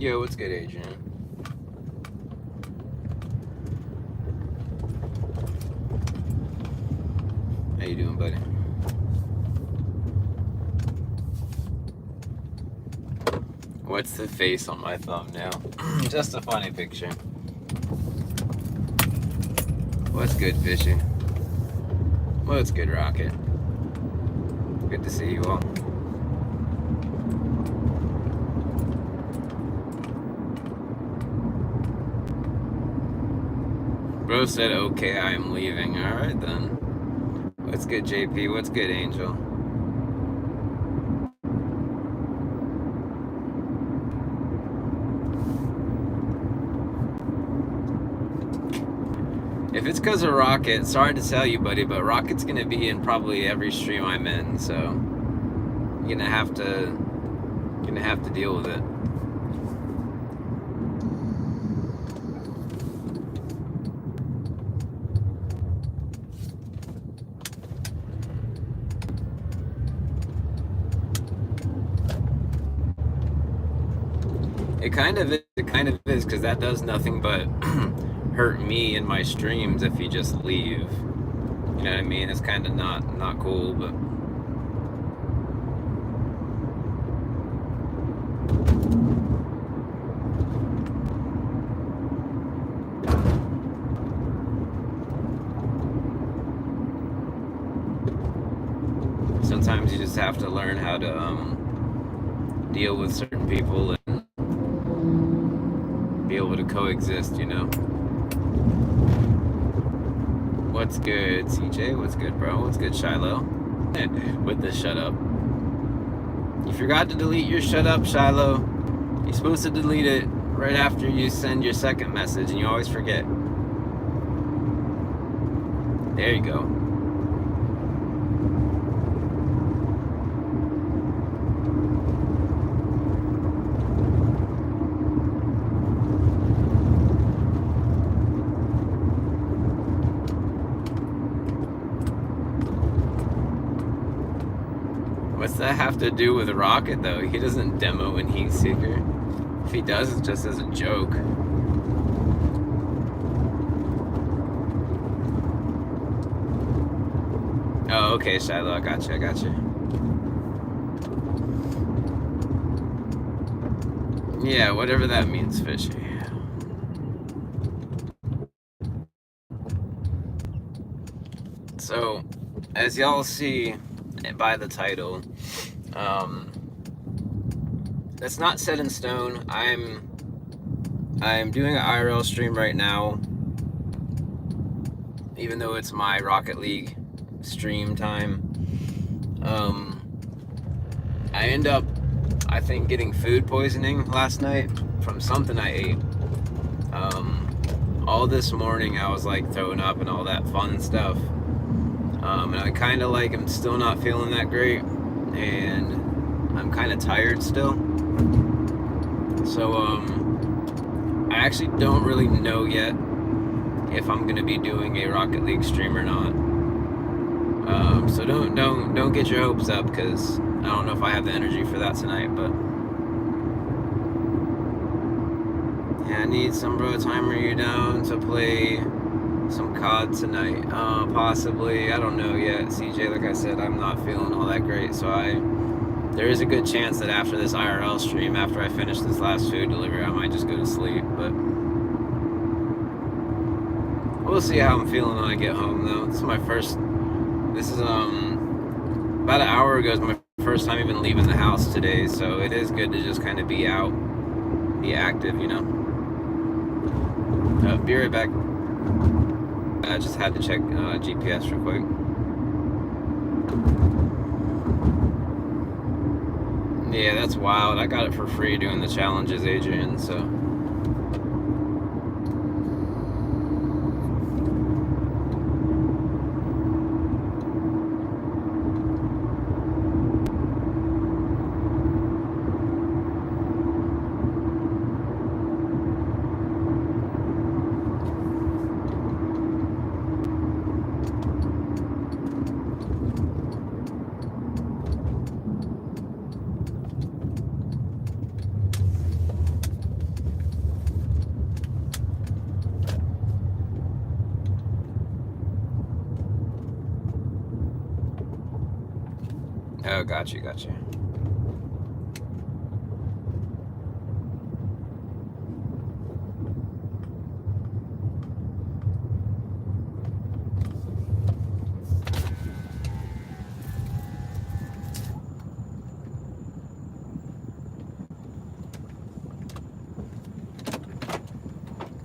Yo, what's good, Adrian? How you doing, buddy? What's the face on my thumbnail? Just a funny picture. What's good, Fishy? What's good, Rocket? Good to see you all. Bro said, okay, I am leaving. Alright then. What's good, JP? What's good, Angel? If it's because of Rocket, sorry to tell you, buddy, but Rocket's gonna be in probably every stream I'm in, so you're gonna have to deal with it. It kind of is, because that does nothing but hurt me in my streams if you just leave. You know what I mean? It's kind of not cool, but sometimes you just have to learn how to deal with certain people and be able to coexist, you know? What's good, CJ? What's good, bro? What's good, Shiloh? With the shut up. You forgot to delete your shut up, Shiloh. You're supposed to delete it right after you send your second message, and you always forget. There you go. What's that have to do with Rocket, though? He doesn't demo in Heatseeker. If he does, it's just as a joke. Oh, okay, Shiloh, I got you. Yeah, whatever that means, Fishy. So, as y'all see by the title, that's not set in stone. I'm doing an IRL stream right now, even though it's my Rocket League stream time. I end up, I think, getting food poisoning last night from something I ate. All this morning I was like throwing up and all that fun stuff. And I kind of like am still not feeling that great, and I'm kind of tired still. So I actually don't really know yet if I'm gonna be doing a Rocket League stream or not. So don't get your hopes up, because I don't know if I have the energy for that tonight. But yeah, I need some bro. Timer, you down to play some COD tonight? Possibly. I don't know yet, CJ. Like I said, I'm not feeling all that great, so there is a good chance that after this IRL stream, after I finish this last food delivery, I might just go to sleep. But we'll see how I'm feeling when I get home, though. This is about an hour ago is my first time even leaving the house today, so it is good to just kind of be out, be active, you know. Be right back. I just had to check GPS real quick. Yeah, that's wild. I got it for free doing the challenges, Adrian, so. Oh, got you.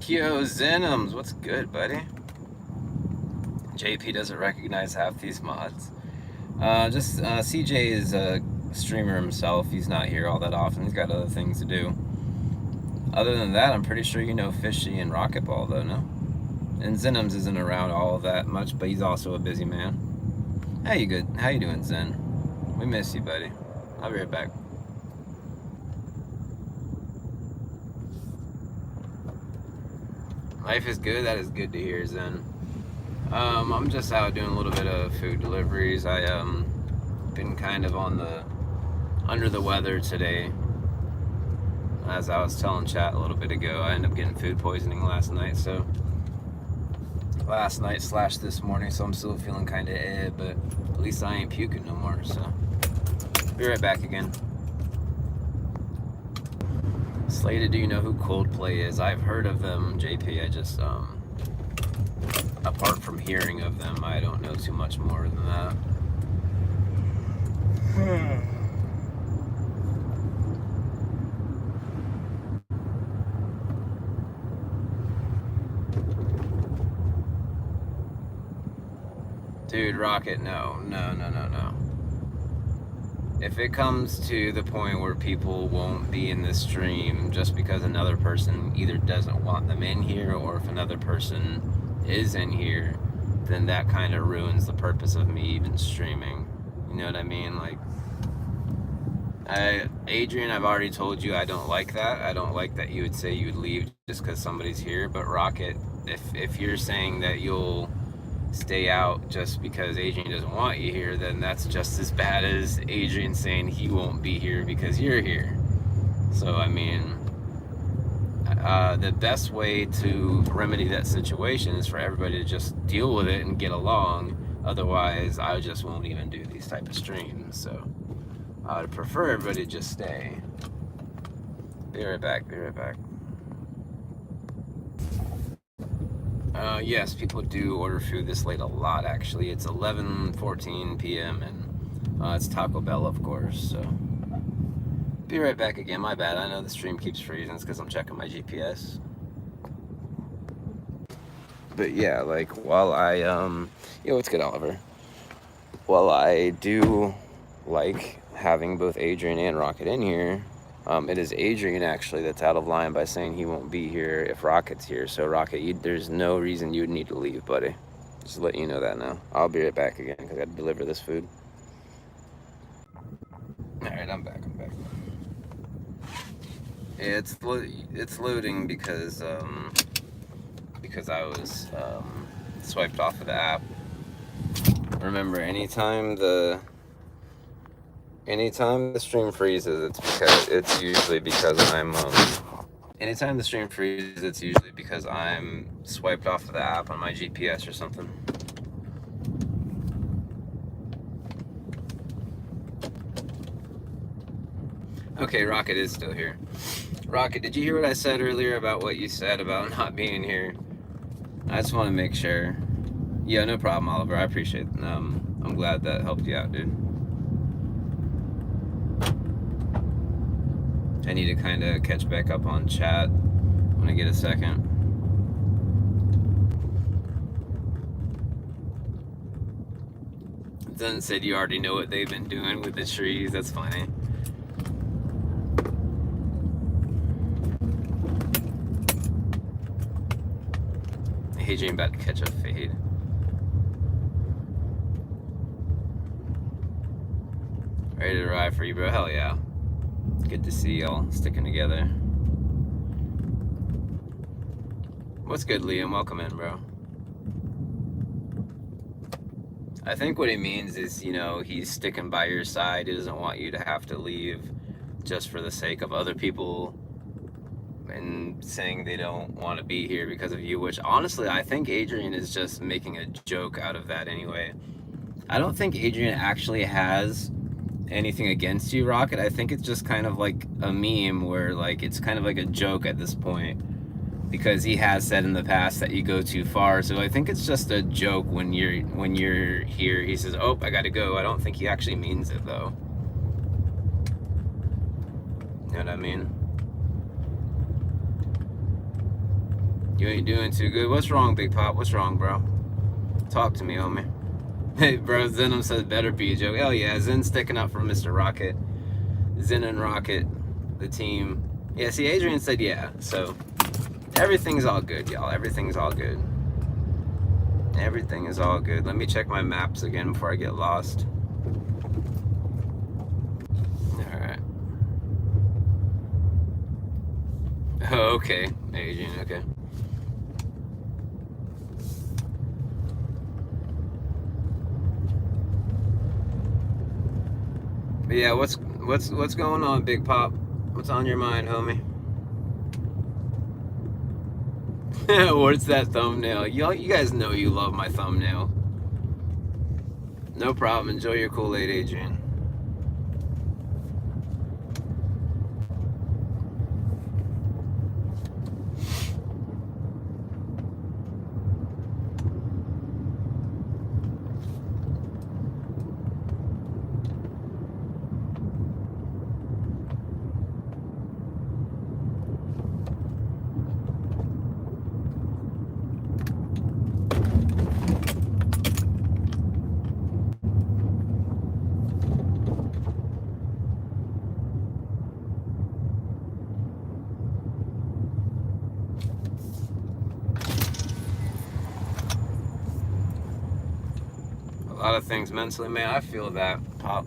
Yo, Zenims, what's good, buddy? JP doesn't recognize half these mods. CJ is a streamer himself. He's not here all that often. He's got other things to do. Other than that, I'm pretty sure you know Fishy and Rocketball, though, no? And Zenims isn't around all that much, but he's also a busy man. How you doing, Zen? We miss you, buddy. I'll be right back. Life is good. That is good to hear, Zen. I'm just out doing a little bit of food deliveries. I been kind of under the weather today. As I was telling chat a little bit ago, I ended up getting food poisoning last night. / this morning, so I'm still feeling kind of but at least I ain't puking no more. So be right back again. Slated, do you know who Coldplay is? I've heard of them, JP. I just apart from hearing of them, I don't know too much more than that. Dude, Rocket, no. If it comes to the point where people won't be in the stream just because another person either doesn't want them in here, or if another person is in here, then that kind of ruins the purpose of me even streaming. You know what I mean? Like, Adrian, I've already told you I don't like that. I don't like that you would say you would leave just because somebody's here. But Rocket, if you're saying that you'll stay out just because Adrian doesn't want you here, then that's just as bad as Adrian saying he won't be here because you're here. So, I mean, the best way to remedy that situation is for everybody to just deal with it and get along. Otherwise, I just won't even do these type of streams. So I would prefer everybody to just stay. Be right back. Yes, people do order food this late a lot, actually. It's 11:14 p.m. and it's Taco Bell, of course, so. Be right back again, my bad. I know the stream keeps freezing. It's because I'm checking my GPS. But yeah, like, while I, what's good, Oliver? While I do like having both Adrian and Rocket in here, it is Adrian, actually, that's out of line by saying he won't be here if Rocket's here. So, Rocket, there's no reason you would need to leave, buddy. Just letting you know that now. I'll be right back again because I got to deliver this food. Alright, I'm back. It's loading because I was swiped off of the app. Remember, anytime the stream freezes, it's usually because I'm swiped off of the app on my GPS or something. Okay, Rocket is still here. Rocket, did you hear what I said earlier about what you said about not being here? I just want to make sure. Yeah, no problem, Oliver. I appreciate it. I'm glad that helped you out, dude. I need to kind of catch back up on chat when I get a second. Zen said you already know what they've been doing with the trees. That's funny. Adrian about to catch a fade. Ready to ride for you, bro? Hell yeah. Good to see y'all sticking together. What's good, Liam? Welcome in, bro. I think what he means is, he's sticking by your side. He doesn't want you to have to leave just for the sake of other people and saying they don't want to be here because of you, which honestly, I think Adrian is just making a joke out of that anyway. I don't think Adrian actually has anything against you, Rocket. I think it's just kind of like a meme where like it's kind of like a joke at this point, because he has said in the past that you go too far. So I think it's just a joke when you're here. He says, "Oh, I gotta go." I don't think he actually means it though. You know what I mean? You ain't doing too good. What's wrong, Big Pop? What's wrong, bro? Talk to me, homie. Hey, bro, Zenom says better be a joke. Hell yeah, Zen sticking up for Mr. Rocket. Zen and Rocket, the team. Yeah, see, Adrian said yeah, so everything's all good, y'all. Everything's all good. Everything is all good. Let me check my maps again before I get lost. Alright. Oh, okay, Adrian, okay. But yeah, what's going on, Big Pop? What's on your mind, homie? What's that thumbnail? You guys know you love my thumbnail. No problem. Enjoy your Kool-Aid, Adrian. A lot of things mentally, man. I feel that, Pop.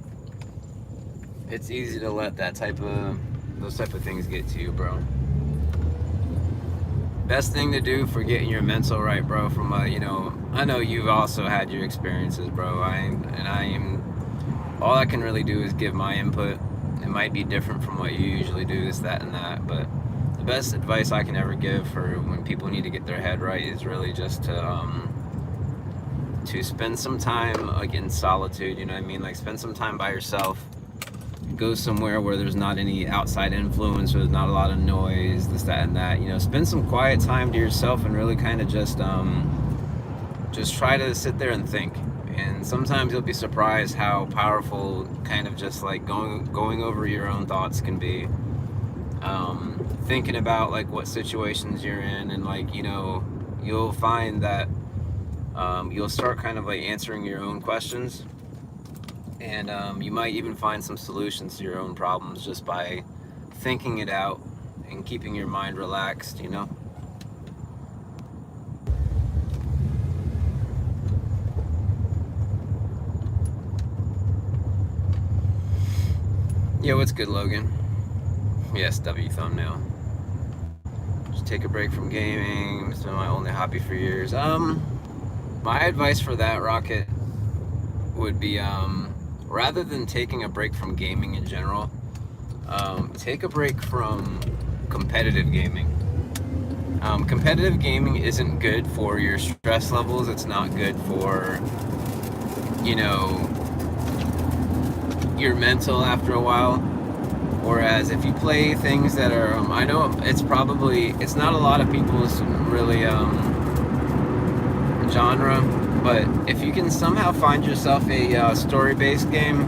It's easy to let those type of things get to you, bro. Best thing to do for getting your mental right, bro. From I know you've also had your experiences, bro. All I can really do is give my input. It might be different from what you usually do, this, that, and that, but the best advice I can ever give for when people need to get their head right is really just to spend some time like in solitude, you know what I mean? Like spend some time by yourself. Go somewhere where there's not any outside influence, or there's not a lot of noise, this, that, and that. Spend some quiet time to yourself and really kind of just try to sit there and think. And sometimes you'll be surprised how powerful kind of just like going over your own thoughts can be. Thinking about like what situations you're in, and like you'll find that you'll start kind of like answering your own questions, and you might even find some solutions to your own problems just by thinking it out and keeping your mind relaxed, Yeah, what's good, Logan? Yes, W thumbnail. Just take a break from gaming. It's been my only hobby for years. My advice for that, Rocket, would be rather than taking a break from gaming in general, take a break from competitive gaming. Competitive gaming isn't good for your stress levels. It's not good for, your mental after a while. Whereas if you play things that are, I know it's not a lot of people's really genre, but if you can somehow find yourself a story-based game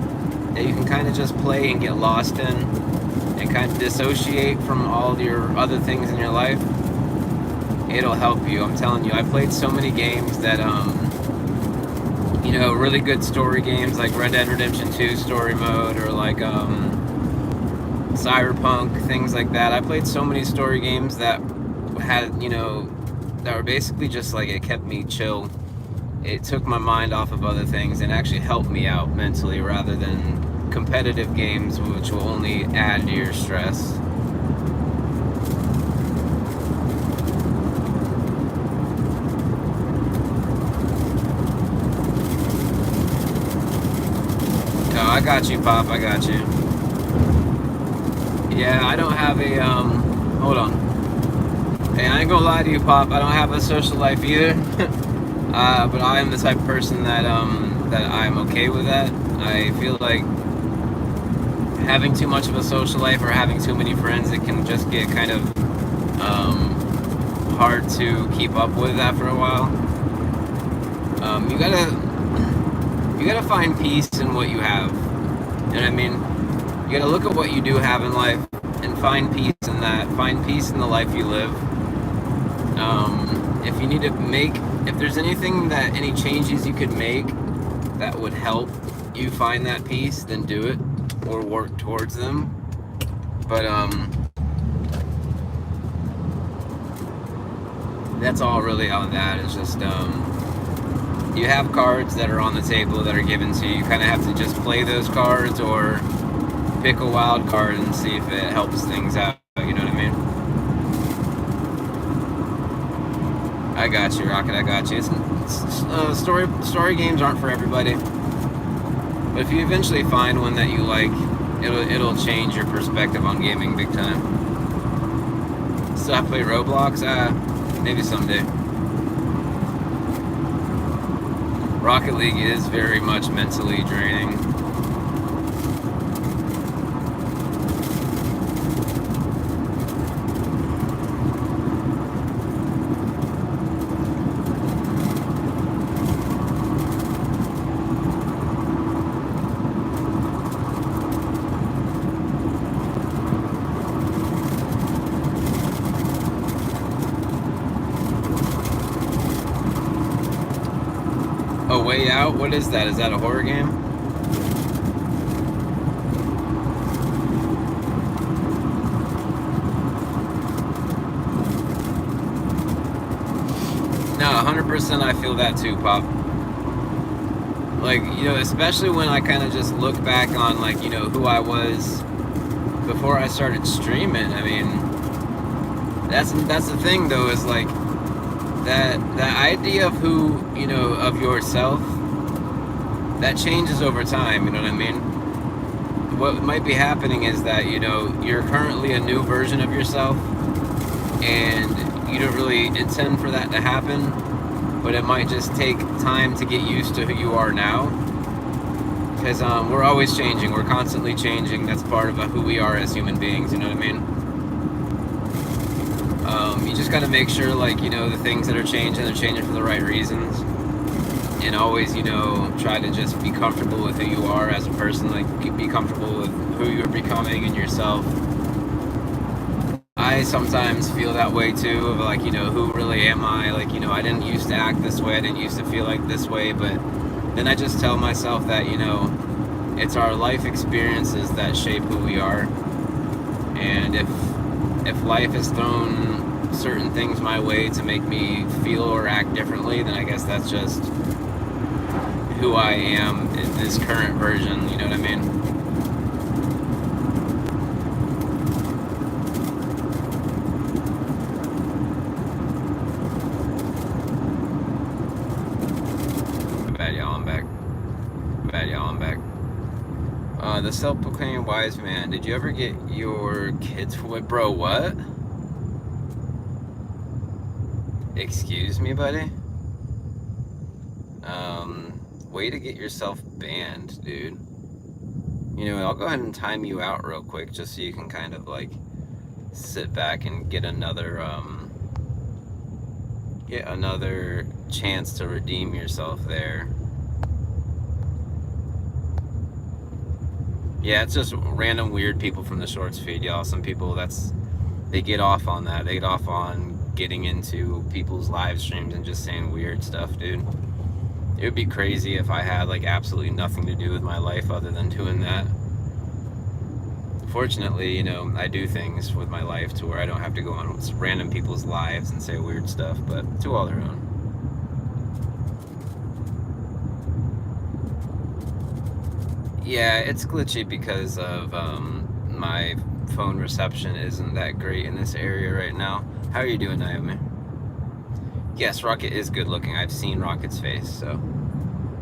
that you can kind of just play and get lost in and kind of dissociate from all your other things in your life, it'll help you. I'm telling you, I played so many games that really good story games like Red Dead Redemption 2 story mode, or like Cyberpunk, things like that. I played so many story games that had, that were basically just like, it kept me chill. It took my mind off of other things and actually helped me out mentally, rather than competitive games, which will only add to your stress. No, I got you, Pop. I got you. Yeah, I don't have a, hold on. Hey, I ain't gonna lie to you, Pop. I don't have a social life either. But I am the type of person that I'm okay with that. I feel like having too much of a social life or having too many friends, it can just get kind of hard to keep up with after a while. You gotta find peace in what you have. You know what I mean? You gotta look at what you do have in life and find peace in that. Find peace in the life you live. If you need to if there's any changes you could make that would help you find that peace, then do it or work towards them. But that's all really on that. It's just you have cards that are on the table that are given to you. You kind of have to just play those cards or pick a wild card and see if it helps things out. You know what I mean? I got you, Rocket. I got you. Story games aren't for everybody, but if you eventually find one that you like, it'll change your perspective on gaming big time. Still have to play Roblox? Maybe someday. Rocket League is very much mentally draining. A Way Out? What is that? Is that a horror game? No, 100% I feel that too, Pop. Like, you know, especially when I kind of just look back on, like, you know, who I was before I started streaming. I mean, that's the thing, though, is like, that idea of who, you know, of yourself, that changes over time, you know what I mean? What might be happening is that, you know, you're currently a new version of yourself, and you don't really intend for that to happen, but it might just take time to get used to who you are now, because we're always changing, we're constantly changing. That's part of who we are as human beings, you know what I mean? You just gotta make sure, like, you know, the things that are changing, they're changing for the right reasons. And always, you know, try to just be comfortable with who you are as a person, like, be comfortable with who you're becoming and yourself. I sometimes feel that way too, of like, you know, who really am I? Like, you know, I didn't used to act this way, I didn't used to feel like this way, but then I just tell myself that, you know, it's our life experiences that shape who we are. And if life has thrown certain things my way to make me feel or act differently, then I guess that's just who I am in this current version, you know what I mean? Bad y'all, I'm back. Bad y'all, I'm back. The self-proclaimed wise man. Did you ever get your kids for what? Bro, what? Excuse me, buddy? Way to get yourself banned, dude. You know, I'll go ahead and time you out real quick just so you can kind of, like, sit back and get another chance to redeem yourself there. Yeah, it's just random weird people from the shorts feed, y'all. Some people, they get off on that. They get off on getting into people's live streams and just saying weird stuff, dude. It would be crazy if I had, like, absolutely nothing to do with my life other than doing that. Fortunately, you know, I do things with my life to where I don't have to go on random people's lives and say weird stuff, but to all their own. Yeah, it's glitchy because of my phone reception isn't that great in this area right now. How are you doing, Naomi? Yes, Rocket is good looking. I've seen Rocket's face, so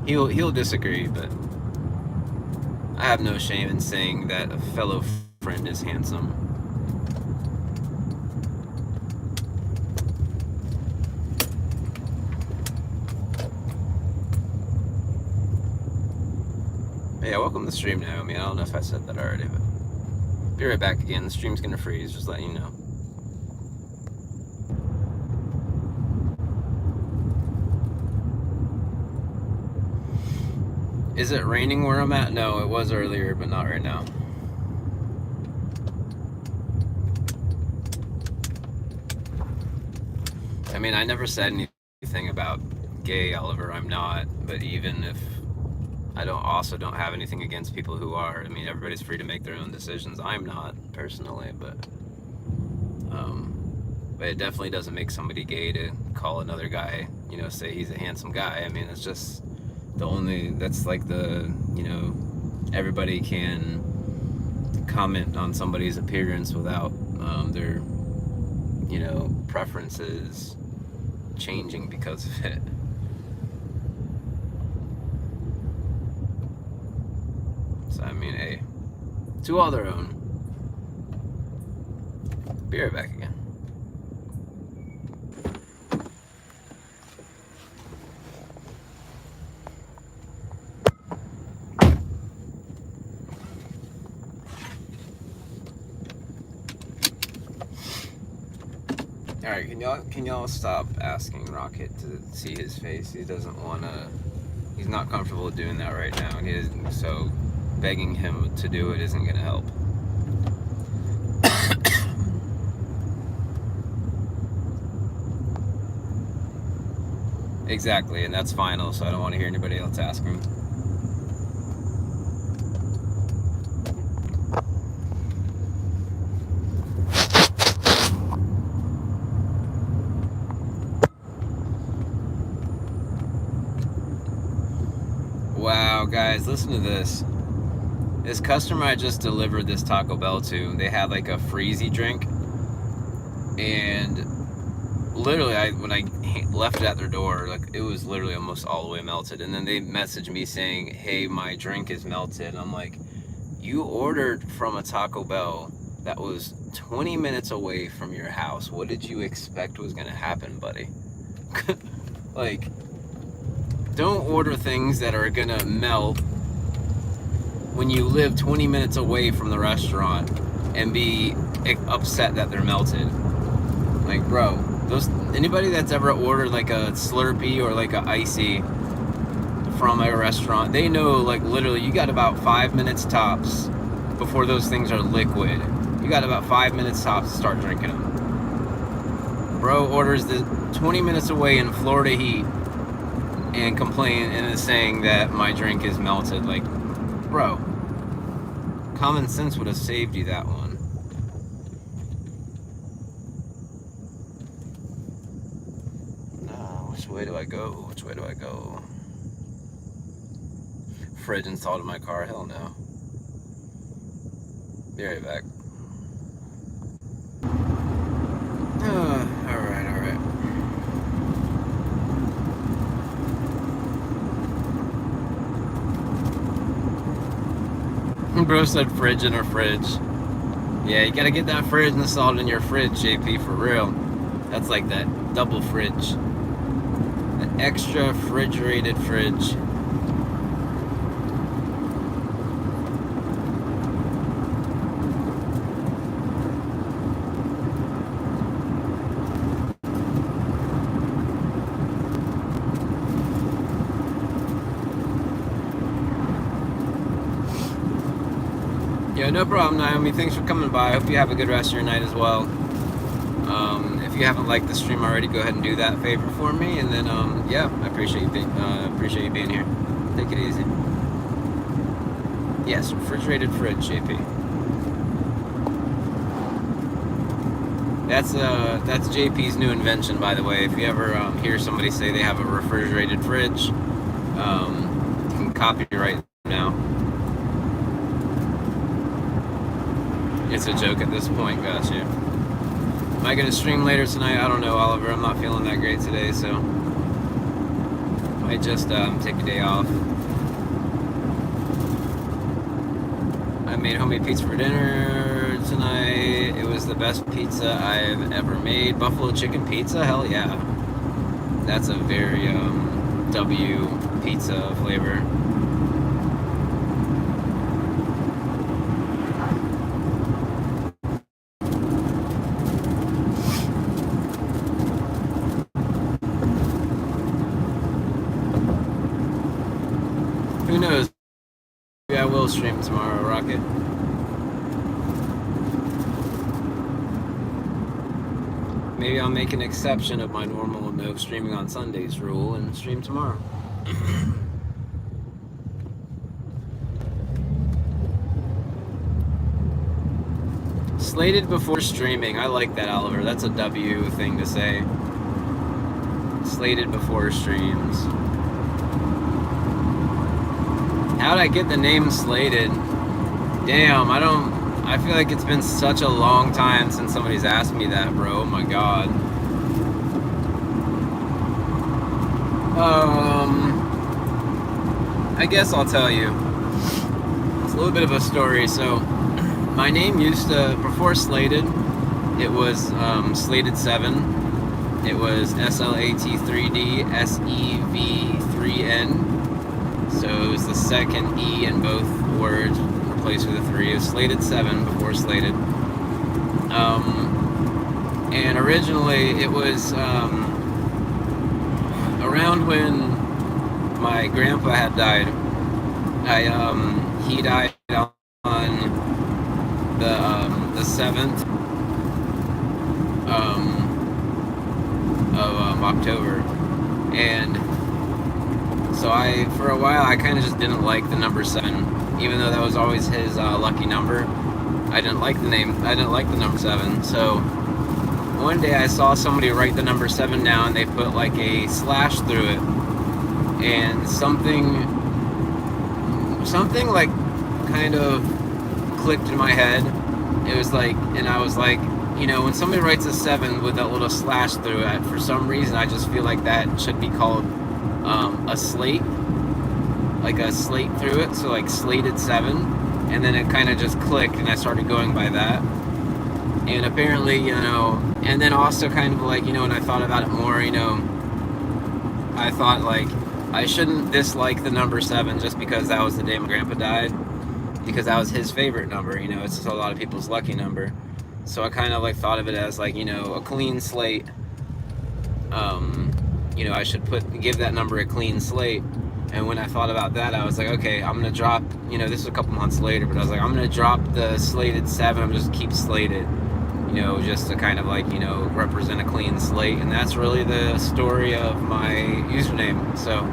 he'll disagree, but I have no shame in saying that a fellow friend is handsome. Yeah, welcome to the stream, Naomi. I don't know if I said that already, but Be right back again. The stream's gonna freeze, just letting you know. Is it raining where I'm at? No, it was earlier, but not right now. I mean, I never said anything about gay, Oliver. I'm not. But even if I don't have anything against people who are. I mean, everybody's free to make their own decisions. I'm not, personally, but it definitely doesn't make somebody gay to call another guy, you know, say he's a handsome guy. I mean, it's just that's like everybody can comment on somebody's appearance without their, preferences changing because of it. So, I mean, hey, to all their own. Be right back again. Alright, can y'all stop asking Rocket to see his face? He doesn't wanna, he's not comfortable doing that right now, and so begging him to do it isn't gonna help. Exactly, and that's final, so I don't want to hear anybody else ask him. Wow, guys, listen to this. This customer I just delivered this Taco Bell to, they had like a freezy drink, and literally, when I left it at their door, like, it was literally almost all the way melted. And then they messaged me saying, hey, my drink is melted. And I'm like, you ordered from a Taco Bell that was 20 minutes away from your house. What did you expect was gonna happen, buddy? Like, don't order things that are gonna melt when you live 20 minutes away from the restaurant and be upset that they're melted. Like, bro, anybody that's ever ordered like a Slurpee or like a Icy from a restaurant, they know, like, literally you got about 5 minutes tops before those things are liquid. You got about 5 minutes tops to start drinking them. Bro orders the 20 minutes away in Florida heat and complain and is saying that my drink is melted. Like, bro, common sense would have saved you that one. Which way do I go? Which way do I go? Fridge installed in my car? Hell no. Be right back. Alright. Bro said fridge in her fridge. Yeah, you gotta get that fridge installed in your fridge, JP, for real. That's like that double fridge. An extra refrigerated fridge. Yeah, no problem, Naomi. Thanks for coming by. I hope you have a good rest of your night as well. If you haven't liked the stream already, go ahead and do that favor for me. And then, yeah, I appreciate you being here. Take it easy. Yes, refrigerated fridge, JP. That's JP's new invention, by the way. If you ever hear somebody say they have a refrigerated fridge, you can copyright now. It's a joke at this point, gotcha. Am I gonna stream later tonight? I don't know, Oliver. I'm not feeling that great today, so I just take a day off. I made homemade pizza for dinner tonight. It was the best pizza I've ever made. Buffalo chicken pizza? Hell yeah. That's a very W pizza flavor. who knows? Maybe I will stream tomorrow, Rocket. Maybe I'll make an exception of my normal no streaming on Sundays rule and stream tomorrow. Slated before streaming. I like that, Oliver. That's a W thing to say. Slated before streams. How'd I get the name Slated? Damn, I feel like it's been such a long time since somebody's asked me that, bro. Oh my god. I guess I'll tell you. It's a little bit of a story. So, my name used to, before Slated, it was Slated 7. It was SLAT3D SEV3N. So it was the second E in both words replaced with a 3. It was Slated 7 before Slated. And originally it was around when my grandpa had died. He died on the 7th of October, and so for a while I kind of just didn't like the number 7, even though that was always his lucky number. I didn't like the number 7. So one day I saw somebody write the number 7 down, and they put like a slash through it, and something like kind of clicked in my head. It was like, and I was like, you know, when somebody writes a 7 with that little slash through it, for some reason I just feel like that should be called a slate, like a slate through it, so like Slated 7, and then it kind of just clicked, and I started going by that. And apparently, you know, and then also kind of like, you know, when I thought about it more, you know, I thought like I shouldn't dislike the number 7 just because that was the day my grandpa died, because that was his favorite number. You know, it's just a lot of people's lucky number. So I kind of like thought of it as like, you know, a clean slate. You know, I should give that number a clean slate. And when I thought about that, I was like, okay, I'm gonna drop, you know, this was a couple months later, but I was like, I'm gonna drop the Slated 7. I'm just keep Slated, you know, just to kind of like, you know, represent a clean slate. And that's really the story of my username. So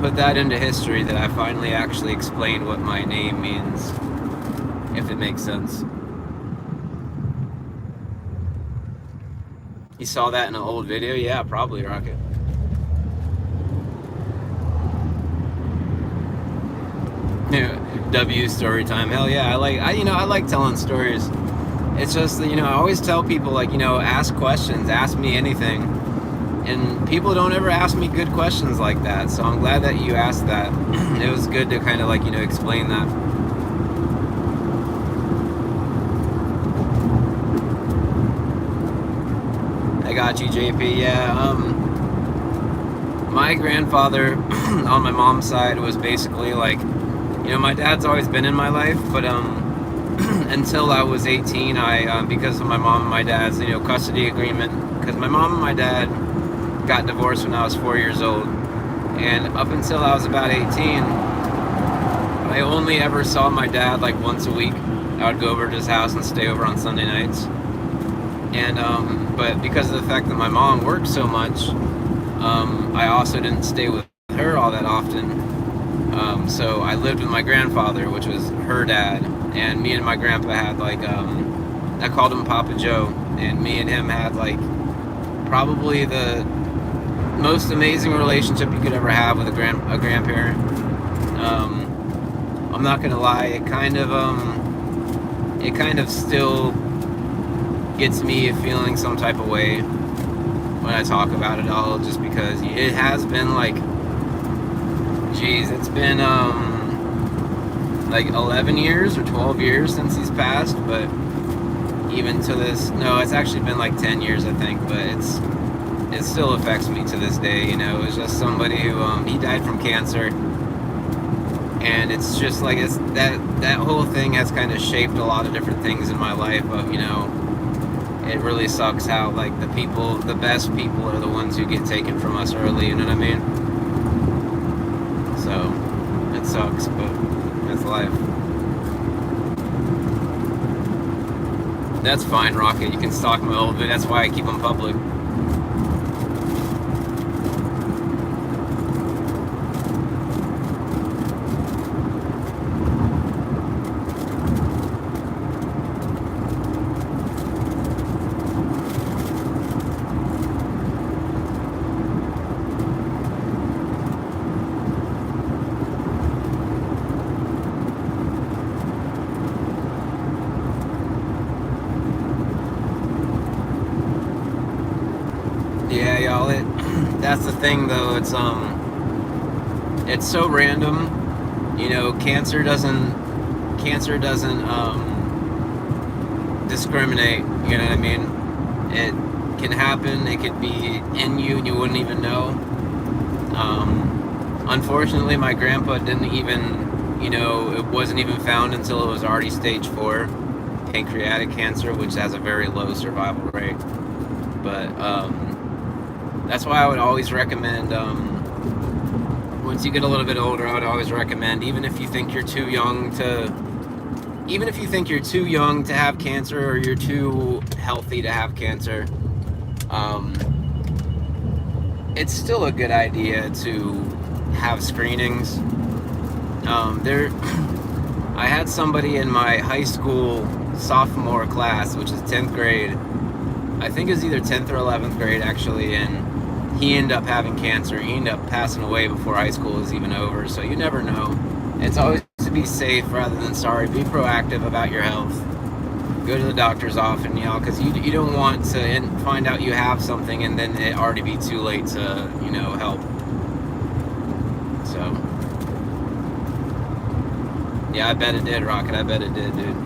put that into history, that I finally actually explained what my name means, if it makes sense. You saw that in an old video? Yeah, probably, Rocket. Yeah, W story time. Hell yeah, I like telling stories. It's just that, you know, I always tell people, like, you know, ask questions, ask me anything. And people don't ever ask me good questions like that, so I'm glad that you asked that. It was good to kind of like, you know, explain that. I got you, JP. Yeah, my grandfather on my mom's side was basically like, you know, my dad's always been in my life, but until I was 18, I because of my mom and my dad's, you know, custody agreement, because my mom and my dad got divorced when I was 4 years old, and up until I was about 18, I only ever saw my dad like once a week. I would go over to his house and stay over on Sunday nights. And but because of the fact that my mom worked so much, I also didn't stay with her all that often. So I lived with my grandfather, which was her dad, and me and my grandpa had like, I called him Papa Joe, and me and him had like probably the most amazing relationship you could ever have with a grandparent. I'm not gonna lie, it kind of still gets me feeling some type of way when I talk about it all, just because it has been like, geez, it's been like 11 years or 12 years since he's passed, but even to this, no, it's actually been like 10 years, I think, but it still affects me to this day. You know, it was just somebody who he died from cancer, and it's just like, it's that whole thing has kind of shaped a lot of different things in my life. But you know, it really sucks how like the best people are the ones who get taken from us early. You know what I mean? So sucks, but that's life. That's fine, Rocket. You can stalk my old bit. That's why I keep them public. Yeah, y'all. That's the thing, though. It's so random. You know, cancer doesn't discriminate. You know what I mean? It can happen. It could be in you, and you wouldn't even know. Unfortunately, my grandpa didn't even, it wasn't even found until it was already stage 4 pancreatic cancer, which has a very low survival rate. But that's why I would always recommend, once you get a little bit older, I would always recommend, even if you think you're too young to have cancer, or you're too healthy to have cancer, it's still a good idea to have screenings. I had somebody in my high school sophomore class, which is 10th grade. I think it was either 10th or 11th grade, actually, and he ended up having cancer. He ended up passing away before high school was even over, so you never know. It's always to be safe rather than sorry. Be proactive about your health. Go to the doctor's often, because you don't want to find out you have something and then it already be too late to, help. So, yeah, I bet it did, Rocket. I bet it did, dude.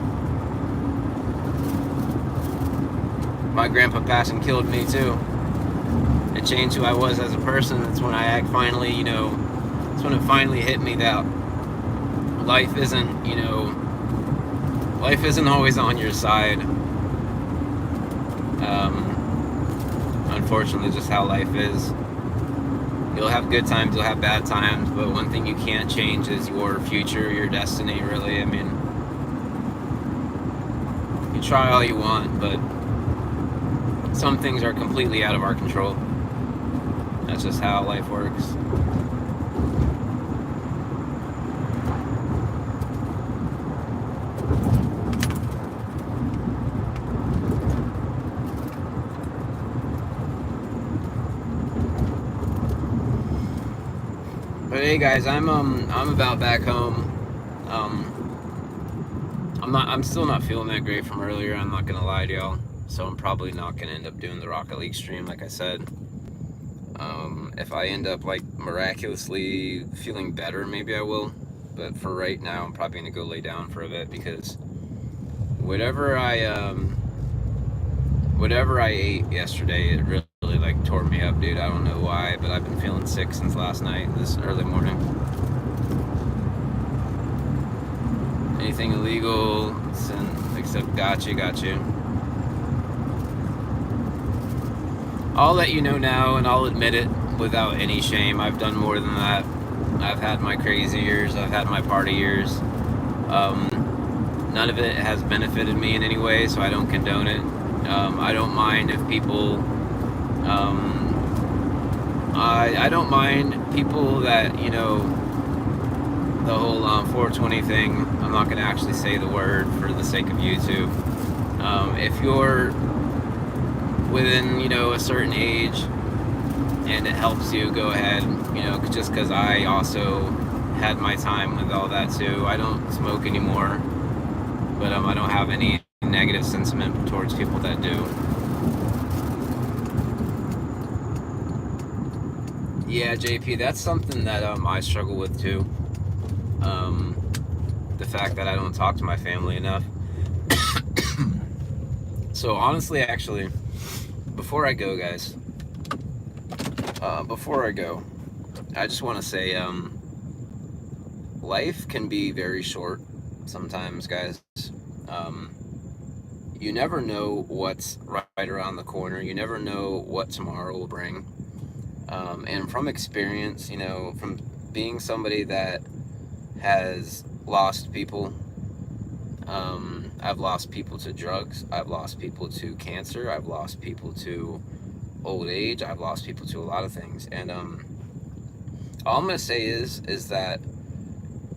My grandpa passing killed me, too. It changed who I was as a person. That's when I finally, that's when it finally hit me that life isn't always on your side. Unfortunately, just how life is. You'll have good times, you'll have bad times, but one thing you can't change is your future, your destiny, really. I mean, you try all you want, but some things are completely out of our control. That's just how life works. But hey, guys, I'm about back home. I'm still not feeling that great from earlier. I'm not gonna lie to y'all. So I'm probably not gonna end up doing the Rocket League stream, like I said. If I end up miraculously feeling better, maybe I will. But for right now, I'm probably gonna go lay down for a bit, because whatever I ate yesterday, it really tore me up, dude. I don't know why, but I've been feeling sick since last night, this early morning. Anything illegal, except got you. I'll let you know now, and I'll admit it without any shame. I've done more than that. I've had my crazy years. I've had my party years. None of it has benefited me in any way, so I don't condone it. I don't mind if people... I don't mind people that, the whole 420 thing. I'm not going to actually say the word for the sake of YouTube. If you're within, a certain age and it helps you, go ahead, just because I also had my time with all that too. I don't smoke anymore, but I don't have any negative sentiment towards people that do. Yeah, JP, that's something that I struggle with too. The fact that I don't talk to my family enough. So honestly, actually, before I go, guys, I just want to say, life can be very short sometimes, guys. You never know what's right around the corner. You never know what tomorrow will bring. And from experience, from being somebody that has lost people. I've lost people to drugs. I've lost people to cancer. I've lost people to old age. I've lost people to a lot of things. And all I'm gonna say is that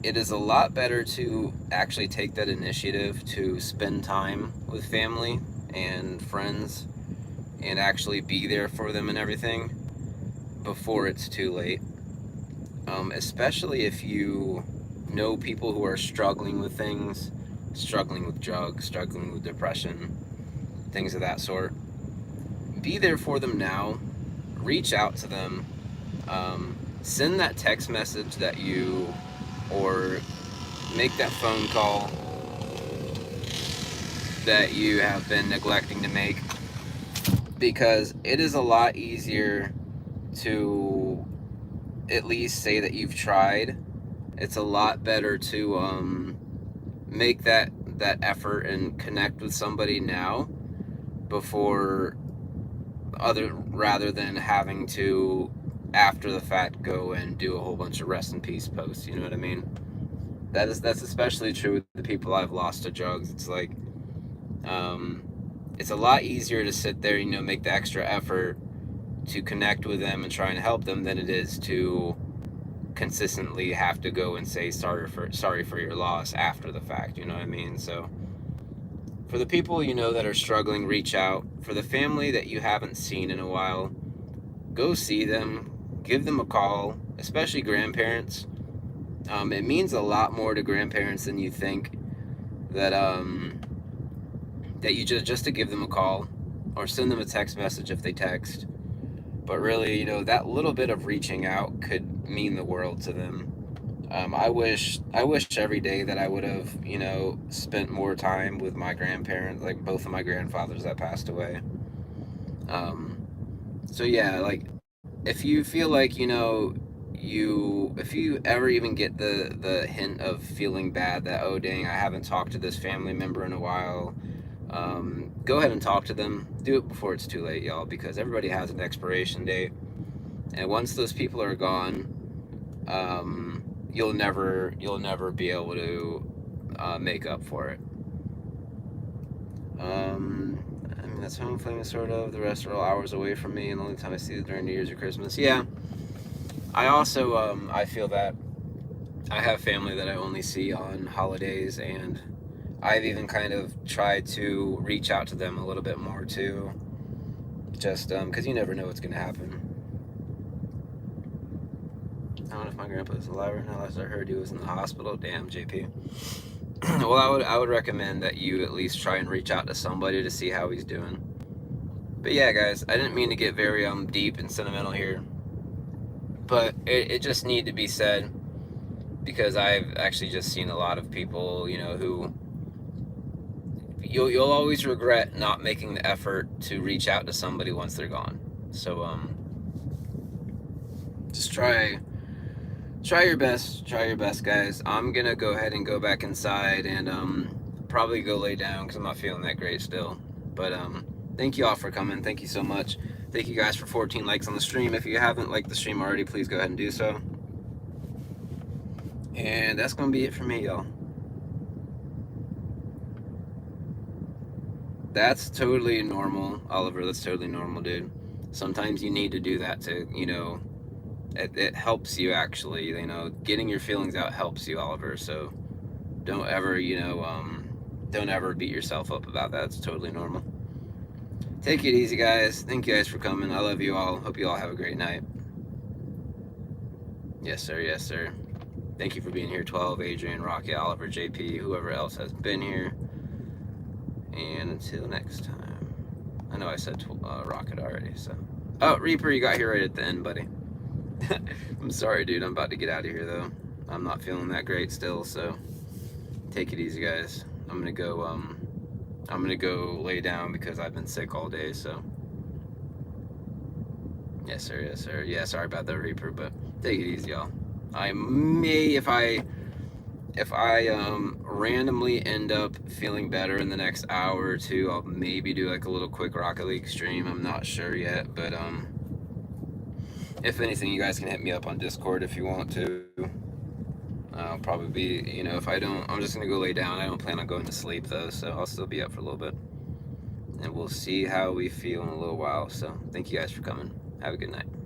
it is a lot better to actually take that initiative to spend time with family and friends and actually be there for them and everything before it's too late. Especially if you know people who are struggling with things, struggling with drugs, struggling with depression, things of that sort. Be there for them now. Reach out to them. Send that text message that you, or make that phone call that you have been neglecting to make, because it is a lot easier to at least say that you've tried. It's a lot better to make that effort and connect with somebody now before rather than having to after the fact go and do a whole bunch of rest in peace posts. You know what I mean? That's especially true with the people I've lost to drugs. It's like it's a lot easier to sit there, make the extra effort to connect with them and try and help them than it is to consistently have to go and say sorry for your loss after the fact. You know what I mean? So for the people that are struggling, reach out. For the family that you haven't seen in a while, go see them, give them a call, especially grandparents. It means a lot more to grandparents than you think that that you just to give them a call or send them a text message if they text. But really, that little bit of reaching out could mean the world to them. I wish every day that I would have, spent more time with my grandparents, like both of my grandfathers that passed away. So yeah, like if you feel like, if you ever even get the hint of feeling bad that, oh dang, I haven't talked to this family member in a while, go ahead and talk to them. Do it before it's too late, y'all, because everybody has an expiration date, and once those people are gone, you'll never be able to make up for it. I mean, that's home flaming, sort of. The rest are all hours away from me, and the only time I see it during New Year's or Christmas. Yeah, I also I feel that I have family that I only see on holidays, and I've even kind of tried to reach out to them a little bit more too, just because you never know what's gonna happen. I don't know if my grandpa's alive right now. Last I heard, he was in the hospital. Damn, JP. Well, I would recommend that you at least try and reach out to somebody to see how he's doing. But yeah, guys, I didn't mean to get very deep and sentimental here, but it just needed to be said, because I've actually just seen a lot of people, who you'll always regret not making the effort to reach out to somebody once they're gone. So just try your best, guys. I'm gonna go ahead and go back inside and probably go lay down because I'm not feeling that great still. But thank you all for coming. Thank you so much. Thank you guys for 14 likes on the stream. If you haven't liked the stream already, please go ahead and do so. And that's gonna be it for me, y'all. That's totally normal, Oliver. That's totally normal, dude. Sometimes you need to do that to, it helps you actually, getting your feelings out helps you, Oliver. So don't ever, don't ever beat yourself up about that. It's totally normal. Take it easy, guys. Thank you guys for coming. I love you all. Hope you all have a great night. Yes, sir. Yes, sir. Thank you for being here, 12, Adrian, Rocky, Oliver, JP, whoever else has been here. And until next time. I know I said Rocket already, so. Oh, Reaper, you got here right at the end, buddy. I'm sorry, dude. I'm about to get out of here, though. I'm not feeling that great still, so take it easy, guys. I'm gonna go lay down because I've been sick all day, so. Yes, sir. Yes, sir. Yeah, sorry about that, Reaper, but take it easy, y'all. I may, if I randomly end up feeling better in the next hour or two, I'll maybe do like a little quick Rocket League stream. I'm not sure yet, but if anything, you guys can hit me up on Discord if you want to. I'll probably be, you know, if I don't, I'm just gonna go lay down. I don't plan on going to sleep though, so I'll still be up for a little bit. And we'll see how we feel in a little while. So thank you guys for coming. Have a good night.